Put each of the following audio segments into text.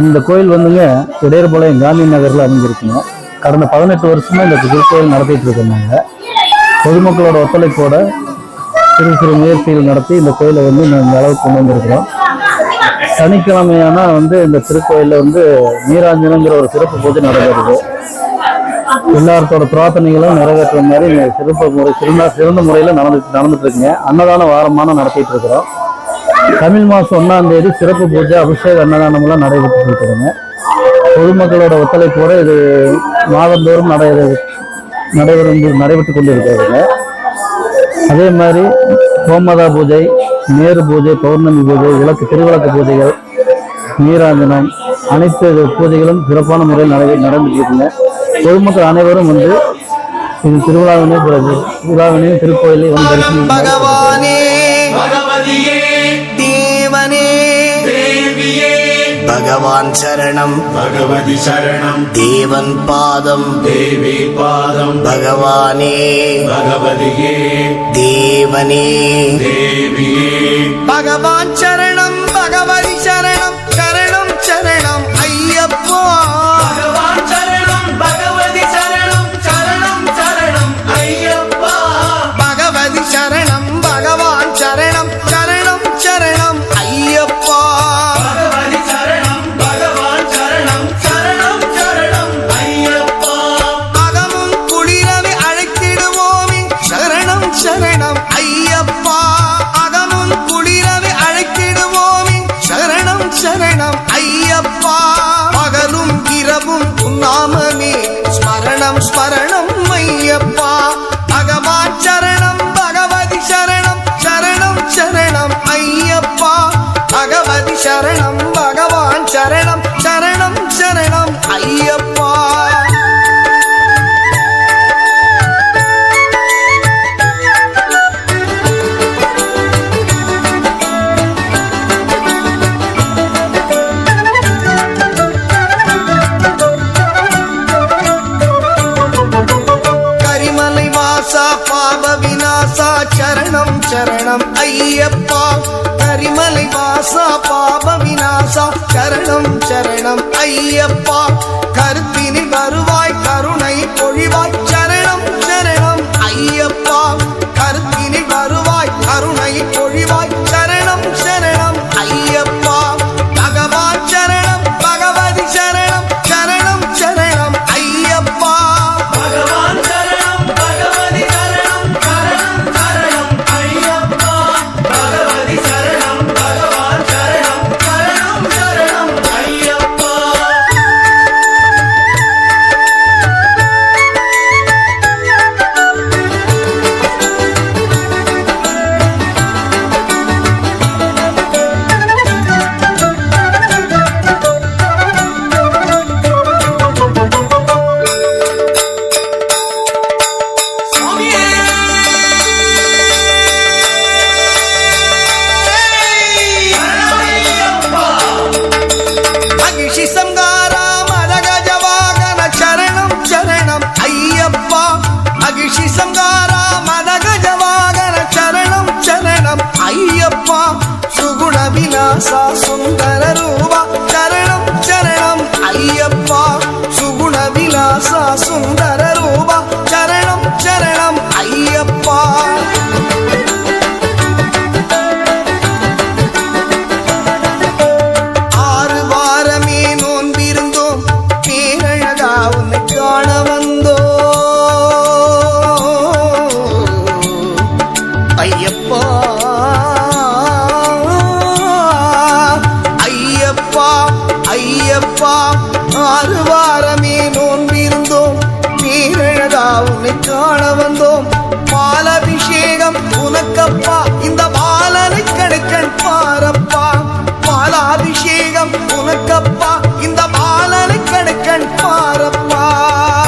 இந்த கோயில் வந்துங்க இடையர்பாளையம் காந்தி நகரில் அமைஞ்சிருக்குங்க. கடந்த 18 வருஷமா இந்த திருக்கோயில் நடத்திட்டு இருக்காங்க. பொதுமக்களோட ஒத்துழைப்போட சிறு சிறு முயற்சிகள் நடத்தி இந்த கோயிலை வந்து இந்த அளவுக்கு கொண்டு வந்திருக்கிறோம். சனிக்கிழமையானா இந்த திருக்கோயிலில் நீராஞ்சனங்கிற ஒரு சிறப்பு பூஜை நடைபெறுது. எல்லாத்தோட பிரார்த்தனைகளும் நிறைவேற்ற மாதிரி சிறந்த முறையில் நடந்துட்டு இருக்குங்க. அன்னதான வாரமான நடத்திட்டு இருக்கிறோம். தமிழ் மாதம் 1ஆம் தேதி சிறப்பு பூஜை, அபிஷேக அன்னதானம்லாம் நடைபெற்று இருக்கிறோங்க. பொதுமக்களோட ஒத்துழைப்போடு இது மாதந்தோறும் நடைபெற்று கொண்டு இருக்கிறதுங்க. அதே மாதிரி கோமதா பூஜை, நேரு பூஜை, பௌர்ணமி பூஜை, திருவிளக்கு பூஜைகள், நீராஞ்சனம், அனைத்து பூஜைகளும் சிறப்பான முறையில் நடந்துட்டு இருக்குங்க. பொதுமக்கள் அனைவரும் இது திருவிழாவினையும் திருக்கோயிலை தரிசனம் பகவான் சரணம், பகவதி சரணம், தேவன் பாதம், தேவி பாதம், பகவானே, பகவதியே, தேவனே, தேவியே, பகவான் சரணம், பகவதி சரணம், சரணம் சரணம் ஐயப்பா, பகவான் சரணம், பகவதி சரணம், சரணம் சரணம் ஐயப்பா, பகவதி சரணம், பகவான் சரணம், சரணம் சரணம் ஐயப்பா, சரணம் ஐயப்பா, அகமும் குளிரவே அழைத்திடுவோமே, சரணம் சரணம் ஐயப்பா, பகலும் இரவும் உன்னாமமே, ஸ்மரணம் ஸ்மரணம் ஐயப்பா, பகவான் சரணம், பகவதி சரணம், சரணம் சரணம் ஐயப்பா, பகவதி சரணம், பகவான் சரணம், சரணம் சரணம் ஐயப்பா. பாப விநாசா சரணம் சரணம் ஐயப்பா, கரிமலை வாசா பாப விநாசா சரணம் சரணம் ஐயப்பா, கருத்தினில் வருவாய் கருணை பொழிவாய் சரணம் சரணம் ஐயப்பா, கருத்தினில் வருவாய் கருணை பொழிவாய் சரணம் சரணம் ஐயப்பா, பகவான் சரணம், பகவதி சரணம், சரணம் சரணம் ஐயப்பா, பகவான் சரணம், பகவதி சரணம், சரணம் சரணம் ஐயப்பா, பகவதி சரணம், பகவான் சரணம், சரணம் சரணம் ஐயப்பா. சுகுண விநாசா சுந்தர ரூபா சரணம் சரணம் ஐயப்பா, சுகுண விநாசா சுந்தர ரூபா சரணம் சரணம் ஐயப்பா. ஆறு வாரமே நோன்பிருந்தோம், பேரழகா உன்னை காண வந்தோம் ஐயப்பா, ஐயப்பா, ஆறு வாரமே நோன்பிருந்தோம், பேரழகா உன்னை காண வந்தோம், பாலாபிஷேகம் உனக்கப்பா, இந்த பாலனை கடைக்கண் பாரப்பா, பாலாபிஷேகம் உனக்கப்பா, இந்த பாலனை கடைக்கண் பாரப்பா,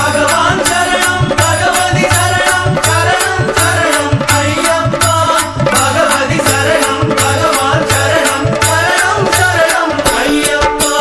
பகவான் சரணம், பகவதி சரணம், சரணம் சரணம் ஐயப்பா, பகவதி சரணம், பகவான் சரணம், சரணம் சரணம் ஐயப்பா.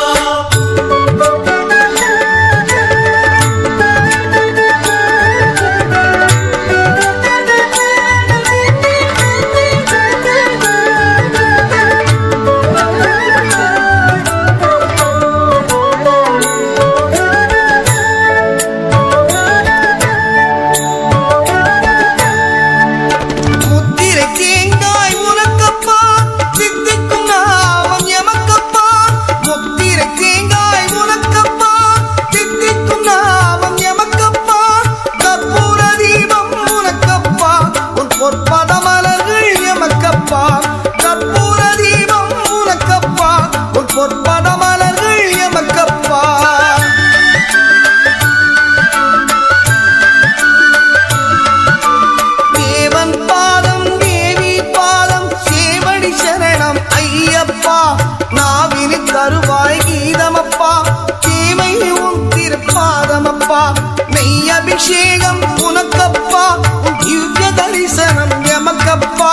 அபிஷேகம் உனக்கப்பா உன் திவ்ய தரிசனம் எமக்கப்பா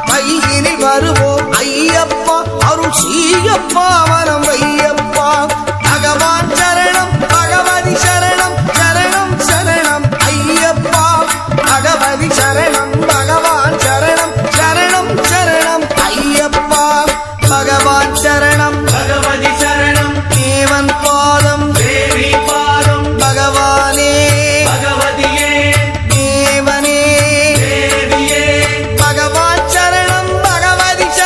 கையினில் வருவோம் ஐயப்பா அருள் செய்யப்பா வரம் வையப்பா பகவான் சரணம் பகவதி சரணம் சரணம் சரணம் ஐயப்பா பகவதி சரணம் பகவான் சரணம் சரணம் சரணம் ஐயப்பா பகவான் சரணம் பகவதி சரணம் தேவன் பாதம் தேவி பாதம் பகவானே பகவதியே தேவனே தேவியே பகவான் சரணம் பகவதி சரணம்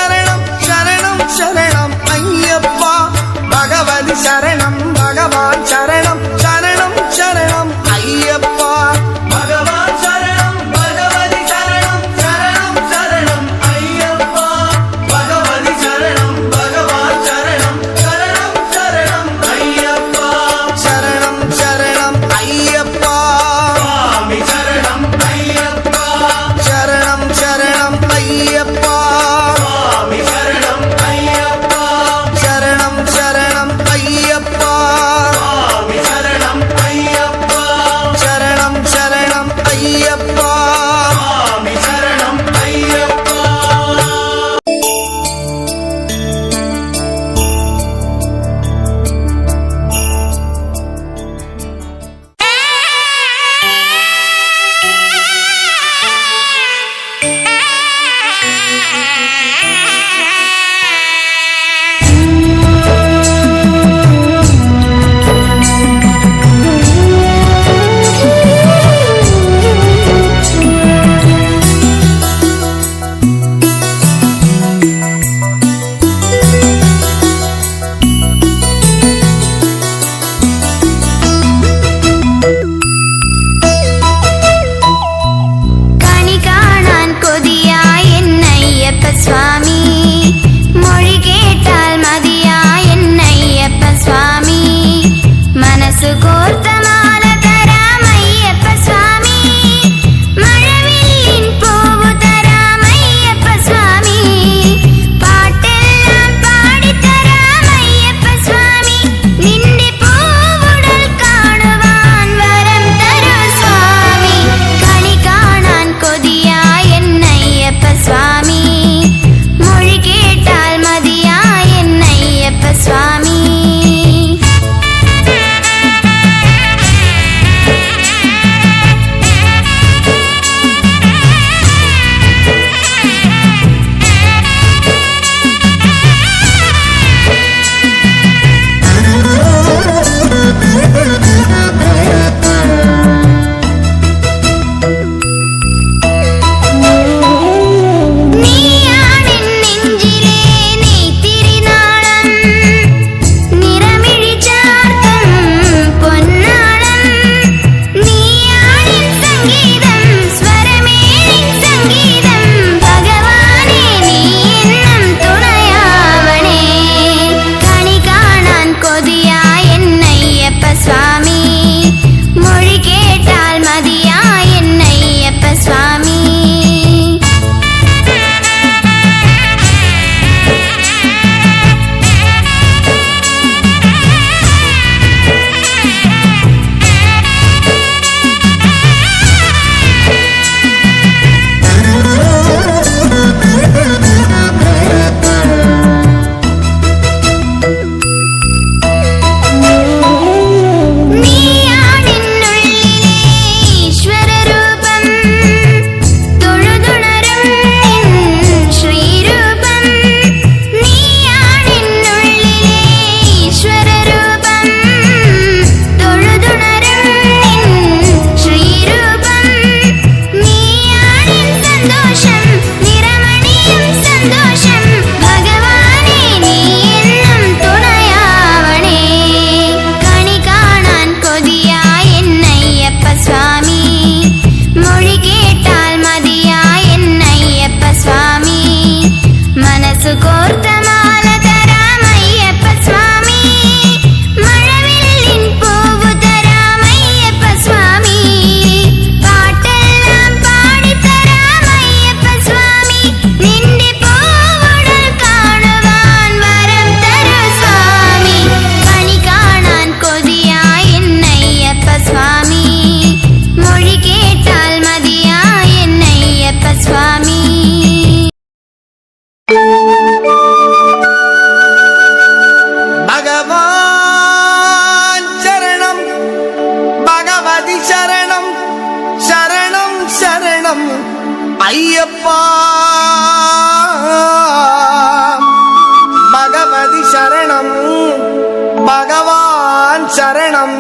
சரணம்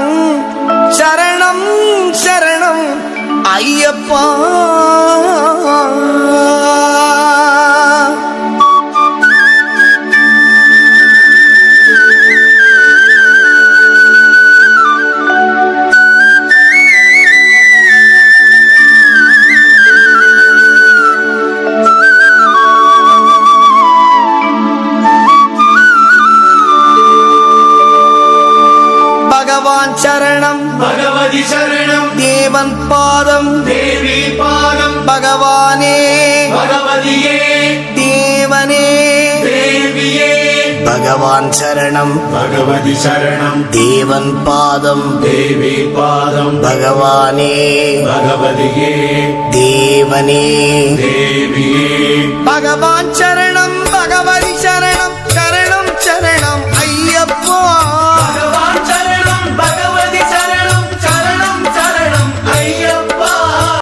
சரணம் சரணம் ஐயப்பா. பகவான் சரணம் பகவதி சரணம் தேவன் பாதம் தேவி பாதம் பகவானே பகவதியே தேவனே தேவியே பகவான் சரணம் பகவதி சரணம் தேவன் பாதம் தேவி பாதம் பகவானே பகவதியே தேவனே தேவியே பகவான் சரணம்